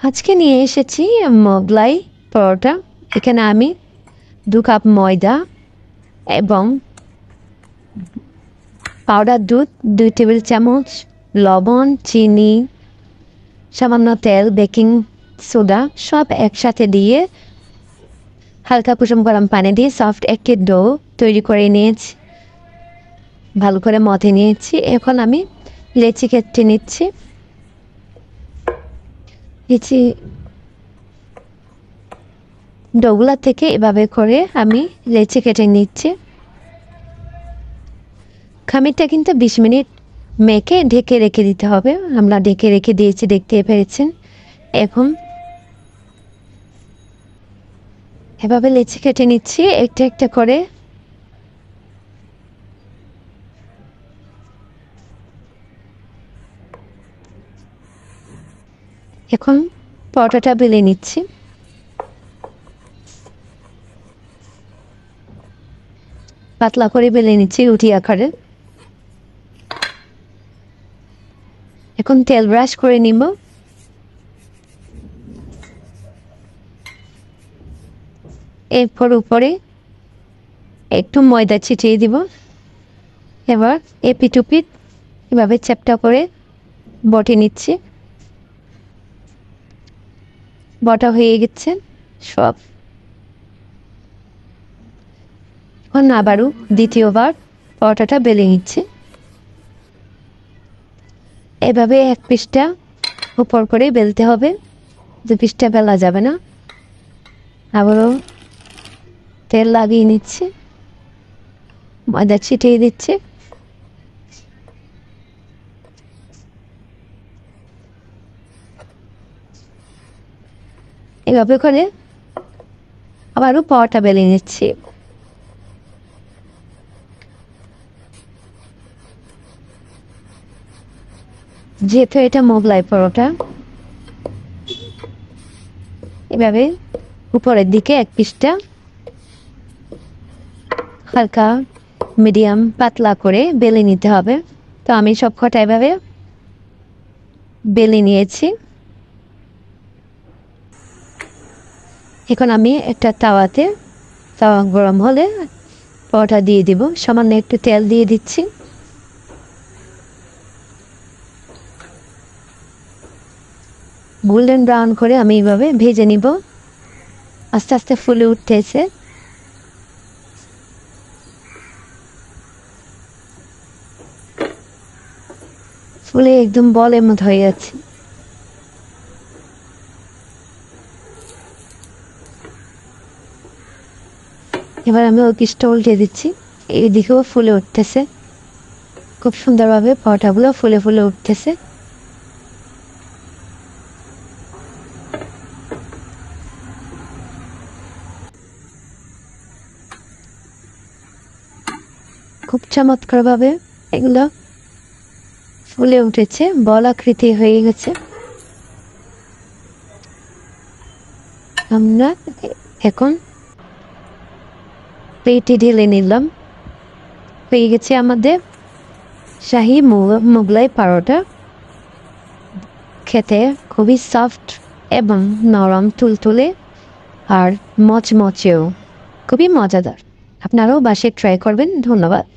আজকে নিয়ে এসেছি মোগলাই পরোটা। এখানে আমি 2 কাপ ময়দা এবং পাউডার দুধ 2 টেবিল চামচ, লবণ, চিনি, সামান্য তেল, বেকিং সোডা সব একসাথে দিয়ে হালকা কুসুম গরম পানি দিয়ে সফট একটি ডো তৈরি করে নিয়েছি, ভালো করে মথে নিয়েছি। এখন আমি লেচি কেটে নিচ্ছি। লেচি ডোগুলা থেকে এভাবে করে আমি লেচি কেটে নিচ্ছি। খামিরটা কিন্তু 20 মিনিট মেখে ঢেকে রেখে দিতে হবে। আমরা ঢেকে রেখে দিয়েছি, দেখতে পেরেছেন। এখন এভাবে লেচি কেটে নিচ্ছি একটা একটা করে। এখন পরোটাটা বেলে নিচ্ছি। পাতলা করে বেলে নিচ্ছি রুটি আকারে। এখন তেল ব্রাশ করে নিব। এরপর উপরে একটু ময়দা ছিটিয়ে দিব। এবার এপিট ওপিট এভাবে চ্যাপটা করে বটে নিচ্ছি। বটা হয়ে গেছে সব। এখন আবারও দ্বিতীয়বার পরোটাটা বেলে নিচ্ছি। এভাবে এক পিসটা উপর করে বেলতে হবে, 2 পিসটা বেলা যাবে না। আবারও তেল লাগিয়ে নিচ্ছি, ময়দা ছিটিয়ে দিচ্ছি। এভাবে করে আবারও পরোটা বেলে নিচ্ছি। যেহেতু এটা মোগলাই পরোটা, এভাবে উপরের দিকে এক পিসটা হালকা মিডিয়াম পাতলা করে বেলে নিতে হবে। তো আমি সব কটা এভাবে বেলে নিয়েছি। এখন আমি একটা তাওয়াতে, তাওয়া গরম হলে পরোটা দিয়ে দিব। সামান্য একটু তেল দিয়ে দিচ্ছি। গোল্ডেন ব্রাউন করে আমি এইভাবে ভেজে নিব। আস্তে আস্তে ফুলে উঠতেছে। ফুলে একদম বলের মতো হয়ে যাচ্ছে। এবার আমি ওই পিসটা উল্টে দিচ্ছি। এইদিকেও ফুলে উঠতেছে খুব সুন্দরভাবে। পরোটাগুলো ফুলে ফুলে উঠতেছে। খুব চমৎকারভাবে এগুলো ফুলে উঠেছে, বল আকৃতি হয়ে গেছে। আমরা এখন প্লেটে ঢেলে নিলাম। হয়ে গেছে আমাদের শাহী মোগলাই পরোটা। খেতে খুবই সফট এবং নরম তুলতুলে আর মচমচেও, খুবই মজাদার। আপনারাও বাসায় ট্রাই করবেন। ধন্যবাদ।